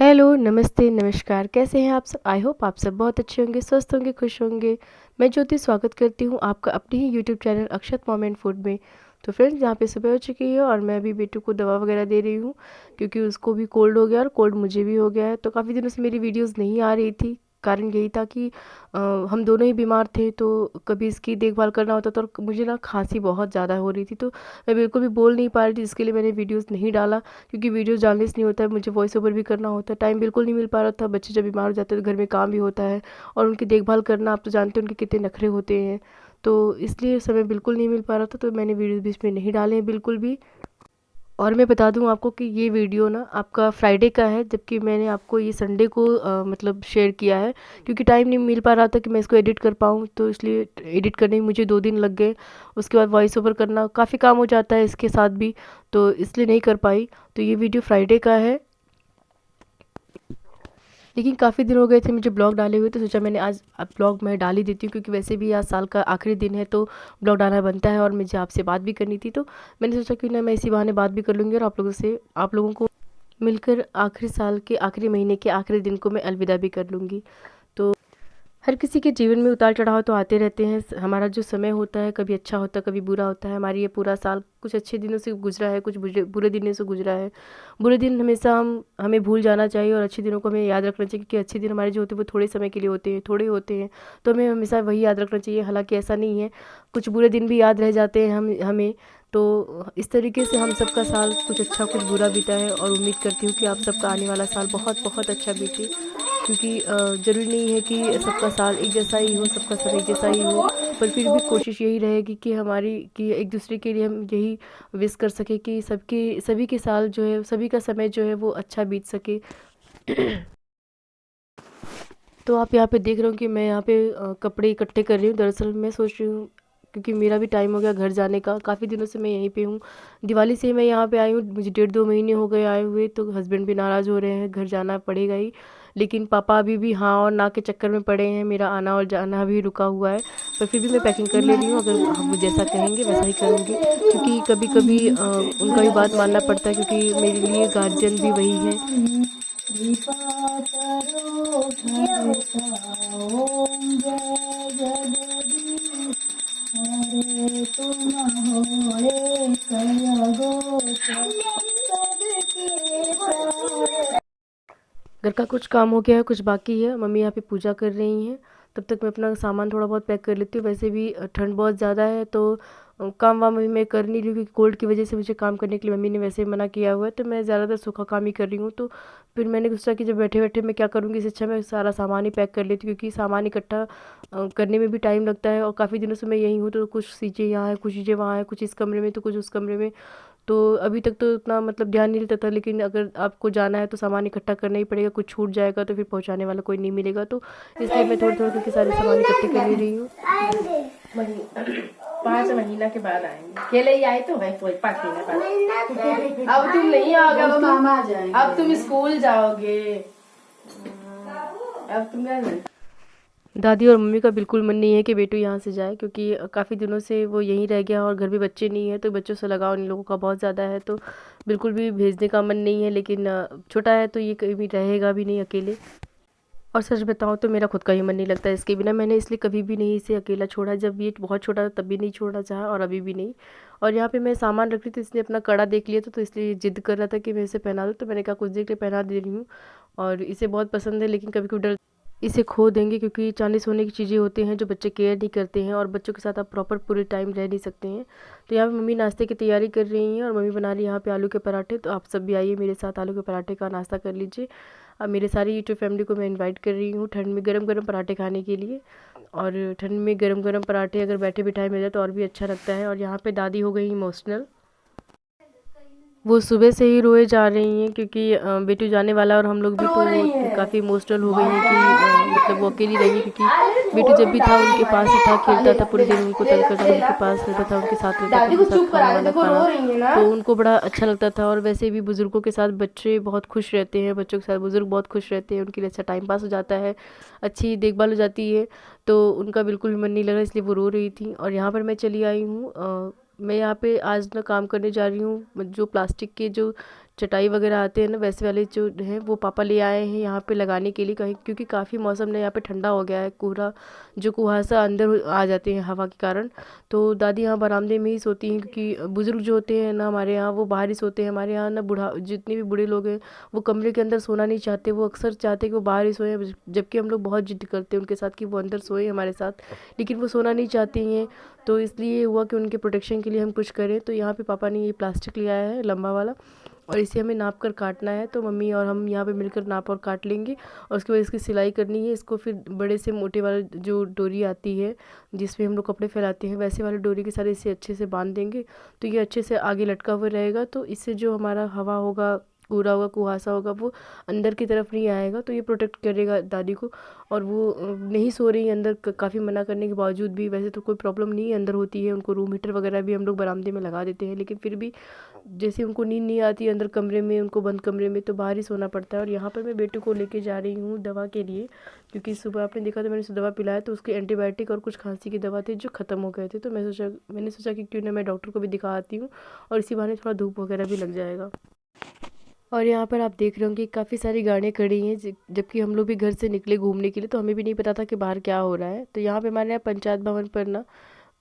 Hello, नमस्ते, नमस्कार, कैसे हैं आप सब? आई होप आप सब बहुत अच्छे होंगे, स्वस्थ होंगे, खुश होंगे। मैं ज्योति स्वागत करती हूँ आपका अपने ही यूट्यूब चैनल अक्षत मोमेंट फूड में। तो फ्रेंड्स, यहाँ पे सुबह हो चुकी है और मैं अभी बेटू को दवा वगैरह दे रही हूँ, क्योंकि उसको भी कोल्ड हो गया और कोल्ड मुझे भी हो गया है। तो काफ़ी दिनों से मेरी वीडियोज़ नहीं आ रही थी। कारण यही था कि हम दोनों ही बीमार थे, तो कभी इसकी देखभाल करना होता था और मुझे ना खांसी बहुत ज़्यादा हो रही थी, तो मैं बिल्कुल भी बोल नहीं पा रही थी, जिसके लिए मैंने वीडियोज़ नहीं डाला। क्योंकि वीडियोज़ डालने से नहीं होता है, मुझे वॉइस ओवर भी करना होता है, टाइम बिल्कुल नहीं मिल पा रहा था। बच्चे जब बीमार हो जाते हैं तो घर में काम भी होता है, और उनकी देखभाल करना आप तो जानते हैं उनके कितने नखरे होते हैं। तो इसलिए समय बिल्कुल नहीं मिल पा रहा था, तो मैंने वीडियोज़ बीच में नहीं डाले हैं बिल्कुल भी। और मैं बता दूं आपको कि ये वीडियो ना आपका फ्राइडे का है, जबकि मैंने आपको ये संडे को मतलब शेयर किया है, क्योंकि टाइम नहीं मिल पा रहा था कि मैं इसको एडिट कर पाऊँ, तो इसलिए एडिट करने में मुझे 2 दिन लग गए। उसके बाद वॉइस ओवर करना काफ़ी काम हो जाता है इसके साथ भी, तो इसलिए नहीं कर पाई। तो ये वीडियो फ्राइडे का है, लेकिन काफ़ी दिन हो गए थे मुझे ब्लॉग डाले हुए, तो सोचा मैंने आज अब ब्लॉग मैं डाल ही देती हूँ, क्योंकि वैसे भी आज साल का आखिरी दिन है, तो ब्लॉग डालना बनता है और मुझे आपसे बात भी करनी थी। तो मैंने सोचा कि ना मैं इसी बहाने बात भी कर लूँगी और आप लोगों को मिलकर आखिरी साल के आखिरी महीने के आखिरी दिन को मैं अलविदा भी कर लूँगी। तो हर किसी के जीवन में उतार चढ़ाव तो आते रहते हैं। हमारा जो समय होता है कभी अच्छा होता है, कभी बुरा होता है। हमारी ये पूरा साल कुछ अच्छे दिनों से गुजरा है, कुछ बुरे दिनों से गुजरा है। बुरे दिन हमेशा हमें भूल जाना चाहिए, और अच्छे दिनों को हमें याद रखना चाहिए, क्योंकि अच्छे दिन हमारे जो होते हैं वो थोड़े समय के लिए होते हैं, थोड़े होते हैं। तो हमें हमेशा वही याद रखना चाहिए। हालांकि ऐसा नहीं है, कुछ बुरे दिन भी याद रह जाते हैं हमें। तो इस तरीके से हम सबका साल कुछ अच्छा कुछ बुरा बीता है, और उम्मीद करती हूँ कि आप सबका आने वाला साल बहुत बहुत अच्छा बीते। क्योंकि ज़रूरी नहीं है कि सबका साल एक जैसा ही हो, सबका समय एक जैसा ही हो, पर फिर भी कोशिश यही रहेगी कि कि एक दूसरे के लिए हम यही विश कर सके कि सभी के साल जो है, सभी का समय जो है वो अच्छा बीत सके। तो आप यहाँ पे देख रहे हो कि मैं यहाँ पे कपड़े इकट्ठे कर रही हूँ। दरअसल मैं सोच रही हूँ, क्योंकि मेरा भी टाइम हो गया घर जाने का, काफ़ी दिनों से मैं यहीं पे हूँ। दिवाली से मैं यहाँ पे आई हूँ, मुझे 1.5-2 महीने हो गए आए हुए, तो हस्बैंड भी नाराज़ हो रहे हैं, घर जाना पड़ेगा ही। लेकिन पापा अभी भी हाँ और ना के चक्कर में पड़े हैं, मेरा आना और जाना भी रुका हुआ है। पर फिर भी मैं पैकिंग कर ले रही हूँ, अगर हम वो जैसा कहेंगे वैसा ही करूँगी, क्योंकि कभी कभी उनका भी बात मानना पड़ता है, क्योंकि मेरे लिए गार्जियन भी वही है। कृपा करो भरता ओम जय जगदीश हरे तुम होए कय गोचर सबके पार। घर का कुछ काम हो गया है, कुछ बाकी है। मम्मी यहाँ पे पूजा कर रही हैं, तब तक मैं अपना सामान थोड़ा बहुत पैक कर लेती हूँ। वैसे भी ठंड बहुत ज़्यादा है, तो काम वाम अभी मैं कर नहीं रही हूँ, क्योंकि कोल्ड की वजह से मुझे काम करने के लिए मम्मी ने वैसे ही मना किया हुआ है, तो मैं ज़्यादातर सूखा काम ही कर रही हूँ। तो फिर मैंने सोचा कि जब बैठे बैठे मैं क्या करूँगी, इससे अच्छा मैं सारा सामान ही पैक कर लेती हूँ, क्योंकि सामान इकट्ठा करने में भी टाइम लगता है, और काफ़ी दिनों से मैं यहीं हूँ, तो कुछ चीज़ें यहाँ है, कुछ चीज़ें वहाँ है, कुछ इस कमरे में तो कुछ उस कमरे में। तो अभी तक तो उतना मतलब ध्यान नहीं देता था, लेकिन अगर आपको जाना है तो सामान इकट्ठा करना ही पड़ेगा, कुछ छूट जाएगा तो फिर पहुंचाने वाला कोई नहीं मिलेगा। तो इसलिए मैं थोड़ा थोड़ा करके सारे सामान इकट्ठे कर ले रही हूँ। 5 महीना के बाद आएंगे। अकेले ही आए तो भाई 5 महीना बाद। अब तुम नहीं आओगे, अब तुम स्कूल जाओगे, अब तुम दादी और मम्मी का बिल्कुल मन नहीं है कि बेटू यहाँ से जाए, क्योंकि काफ़ी दिनों से वो यहीं रह गया और घर में बच्चे नहीं है, तो बच्चों से लगाव इन लोगों का बहुत ज़्यादा है, तो बिल्कुल भी भेजने का मन नहीं है। लेकिन छोटा है तो ये कभी रहेगा भी नहीं अकेले। और सच बताऊँ तो मेरा खुद का ही मन नहीं लगता इसके बिना। मैंने इसलिए कभी भी नहीं इसे अकेला छोड़ा, जब ये बहुत छोटा था तब भी नहीं छोड़ना चाहा, और अभी भी नहीं। और यहाँ पे मैं सामान रख रही थी, इसने अपना कड़ा देख लिया था, तो इसलिए जिद कर रहा था कि मैं इसे पहना दूँ, तो मैंने कहा कुछ देर के लिए पहना दे रही हूँ। और इसे बहुत पसंद है, लेकिन कभी कभी डर इसे खो देंगे, क्योंकि चांदी सोने की चीज़ें होती हैं जो बच्चे केयर नहीं करते हैं, और बच्चों के साथ आप प्रॉपर पूरे टाइम रह नहीं सकते हैं। तो यहाँ पे मम्मी नाश्ते की तैयारी कर रही हैं, और मम्मी बना रही है यहाँ पे आलू के पराठे। तो आप सब भी आइए मेरे साथ, आलू के पराठे का नाश्ता कर लीजिए। अब मेरे सारी यूट्यूब फैमिली को मैं इनवाइट कर रही हूँ ठंड में गरम गरम पराठे खाने के लिए। और ठंड में गरम गरम पराठे अगर बैठे बिठाए मिल जाए तो और भी अच्छा लगता है। और यहाँ पे दादी हो गई इमोशनल, वो सुबह से ही रोए जा रही हैं, क्योंकि बेटू जाने वाला है, और हम लोग भी तो काफ़ी इमोशनल हो गई हैं कि मतलब वो अकेली रहेंगी, क्योंकि बेटू जब भी था उनके पास ही था, खेलता था पूरे दिन, उनको तंग करता था, उनके पास रहता था, उनके साथ रहता था, उनके साथ खाना वाना खाना, तो उनको बड़ा अच्छा लगता था। और वैसे भी बुज़ुर्गों के साथ बच्चे बहुत खुश रहते हैं, बच्चों के साथ बुज़ुर्ग बहुत खुश रहते हैं, उनके लिए अच्छा टाइम पास हो जाता है, अच्छी देखभाल हो जाती है। तो उनका बिल्कुल भी मन नहीं लग रहा, इसलिए वो रो रही थी। और यहाँ पर मैं चली आई हूँ, मैं यहाँ पे आज ना काम करने जा रही हूँ, जो प्लास्टिक के जो चटाई वगैरह आते हैं ना, वैसे वाले जो हैं वो पापा ले आए हैं यहाँ पे लगाने के लिए, कहीं क्योंकि काफ़ी मौसम ने यहाँ पे ठंडा हो गया है, कोहरा जो कुहासा अंदर आ जाते हैं हवा के कारण। तो दादी यहाँ बरामदे में ही सोती हैं, क्योंकि बुज़ुर्ग जो होते हैं ना हमारे यहाँ, वो बाहर ही सोते हैं। हमारे यहाँ ना बूढ़ा जितने भी बूढ़े लोग हैं वो कमरे के अंदर सोना नहीं चाहते, वो अक्सर चाहते हैं कि वो बाहर ही सोएं, जबकि हम लोग बहुत जिद करते हैं उनके साथ कि वो अंदर सोए हमारे साथ, लेकिन वो सोना नहीं चाहती हैं। तो इसलिए हुआ कि उनके प्रोटेक्शन के लिए हम कुछ करें। तो यहाँ पे पापा ने ये प्लास्टिक लिया है लंबा वाला, और इसे हमें नाप कर काटना है। तो मम्मी और हम यहाँ पे मिलकर नाप और काट लेंगे, और उसके बाद इसकी सिलाई करनी है। इसको फिर बड़े से मोटे वाला जो डोरी आती है जिसमें हम लोग कपड़े फैलाते हैं, वैसे वाले डोरी के साथ इसे अच्छे से बांध देंगे, तो ये अच्छे से आगे लटका हुआ रहेगा। तो इससे जो हमारा हवा होगा, कूड़ा होगा, कुहासा होगा, वो अंदर की तरफ नहीं आएगा। तो ये प्रोटेक्ट करेगा दादी को। और वो नहीं सो रही अंदर, काफ़ी मना करने के बावजूद भी। वैसे तो कोई प्रॉब्लम नहीं अंदर होती है, उनको रूम हीटर वगैरह भी हम लोग बरामदे में लगा देते हैं, लेकिन फिर भी जैसे उनको नींद नहीं आती अंदर कमरे में, उनको बंद कमरे में, तो बाहर ही सोना पड़ता है। और यहाँ पर मैं बेटू को लेके जा रही हूँ दवा के लिए, क्योंकि सुबह आपने देखा तो मैंने उसे दवा पिलाया, तो उसके एंटीबायोटिक और कुछ खांसी की दवा थी जो ख़त्म हो गए थे। तो मैंने सोचा कि क्यों ना मैं डॉक्टर को भी दिखा आती हूँ, और इसी बहाने थोड़ा धूप वगैरह भी लग जाएगा। और यहाँ पर आप देख रहे होंगे काफ़ी सारी गाड़ियाँ खड़ी हैं, जबकि हम लोग भी घर से निकले घूमने के लिए, तो हमें भी नहीं पता था कि बाहर क्या हो रहा है। तो यहाँ पे हमारे यहाँ पंचायत भवन पर ना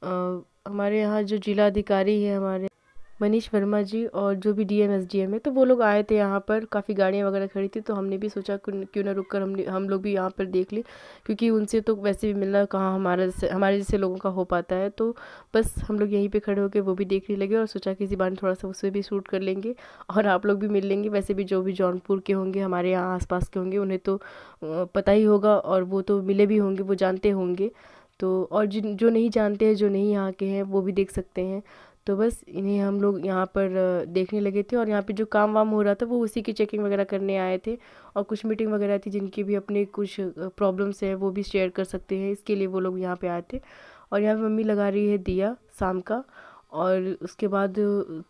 हमारे यहाँ जो जिला अधिकारी है हमारे मनीष वर्मा जी, और जो भी डीएम एसडीएम है, तो वो लोग आए थे यहाँ पर। काफ़ी गाड़ियाँ वगैरह खड़ी थी, तो हमने भी सोचा क्यों ना रुक कर हम लोग भी यहाँ पर देख लें, क्योंकि उनसे तो वैसे भी मिलना कहाँ हमारे जैसे लोगों का हो पाता है। तो बस हम लोग यहीं पे खड़े होकर वो भी देखने लगे, और सोचा कि इसी बार थोड़ा सा उससे भी शूट कर लेंगे, और आप लोग भी मिल लेंगे। वैसे भी जो भी जौनपुर के होंगे, हमारे यहाँ आसपास के होंगे, उन्हें तो पता ही होगा, और वो तो मिले भी होंगे, वो जानते होंगे। तो और जिन जो नहीं जानते हैं, जो नहीं यहाँ के हैं, वो भी देख सकते हैं। तो बस इन्हें हम लोग यहाँ पर देखने लगे थे, और यहाँ पे जो काम वाम हो रहा था वो उसी की चेकिंग वगैरह करने आए थे। और कुछ मीटिंग वगैरह थी, जिनकी भी अपने कुछ प्रॉब्लम्स हैं वो भी शेयर कर सकते हैं, इसके लिए वो लोग यहाँ पे आए थे। और यहाँ पे मम्मी लगा रही है दिया शाम का, और उसके बाद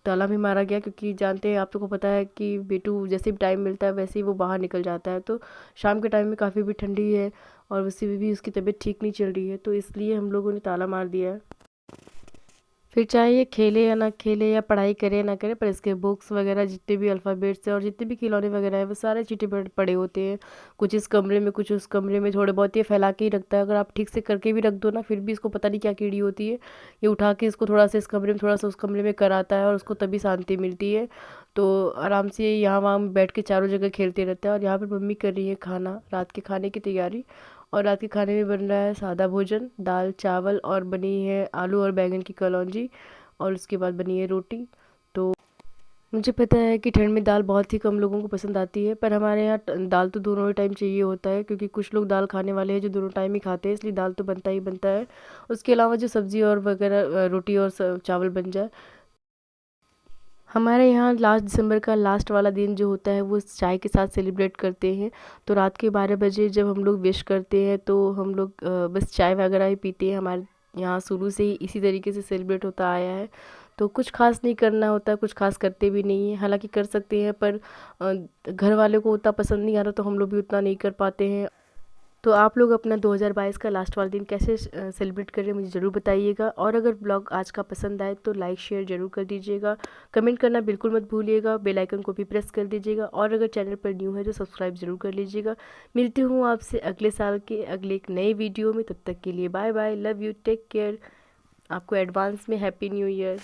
ताला भी मारा गया, क्योंकि जानते हैं, आप लोगों को पता है कि बेटू जैसे भी टाइम मिलता है वैसे ही वो बाहर निकल जाता है। तो शाम के टाइम में काफ़ी भी ठंडी है, और वैसे भी उसकी तबीयत ठीक नहीं चल रही है, तो इसलिए हम लोगों ने ताला मार दिया है। फिर चाहे ये खेले या ना खेले, या पढ़ाई करे या ना करे, पर इसके बुक्स वगैरह जितने भी अल्फ़ाबेट्स हैं और जितने भी खिलौने वगैरह हैं, वो सारे चीटे पड़े होते हैं। कुछ इस कमरे में, कुछ उस कमरे में, थोड़े बहुत ये फैला के ही रखता है। अगर आप ठीक से करके भी रख दो ना, फिर भी इसको पता नहीं क्या कीड़ी होती है, ये उठा के इसको थोड़ा सा इस कमरे में, थोड़ा सा उस कमरे में कराता है, और उसको तभी शांति मिलती है। तो आराम से यहाँ वहाँ बैठ के चारों जगह खेलते रहता है। और यहाँ पर मम्मी कर रही है खाना, रात के खाने की तैयारी। और रात के खाने में बन रहा है सादा भोजन, दाल चावल, और बनी है आलू और बैंगन की कलौंजी, और उसके बाद बनी है रोटी। तो मुझे पता है कि ठंड में दाल बहुत ही कम लोगों को पसंद आती है, पर हमारे यहाँ दाल तो दोनों ही टाइम चाहिए होता है, क्योंकि कुछ लोग दाल खाने वाले हैं जो दोनों टाइम ही खाते हैं, इसलिए दाल तो बनता ही बनता है। उसके अलावा जो सब्ज़ी और वगैरह, रोटी और चावल बन जाए। हमारे यहाँ लास्ट दिसंबर का लास्ट वाला दिन जो होता है वो चाय के साथ सेलिब्रेट करते हैं। तो रात के 12 बजे जब हम लोग विश करते हैं, तो हम लोग बस चाय वगैरह ही पीते हैं। हमारे यहाँ शुरू से ही इसी तरीके से सेलिब्रेट होता आया है। तो कुछ खास नहीं करना होता, कुछ खास करते भी नहीं हैं, हालांकि कर सकते हैं, पर घर वालों को उतना पसंद नहीं आ रहा, तो हम लोग भी उतना नहीं कर पाते हैं। तो आप लोग अपना 2022 का लास्ट वाला दिन कैसे सेलिब्रेट कर रहे हैं, मुझे ज़रूर बताइएगा। और अगर ब्लॉग आज का पसंद आए तो लाइक शेयर ज़रूर कर दीजिएगा, कमेंट करना बिल्कुल मत भूलिएगा, बेल आइकन को भी प्रेस कर दीजिएगा, और अगर चैनल पर न्यू है तो सब्सक्राइब ज़रूर कर लीजिएगा। मिलती हूँ आपसे अगले साल के अगले एक नए वीडियो में, तब तक के लिए bye bye, love you, take care. आपको एडवांस में हैप्पी न्यू ईयर।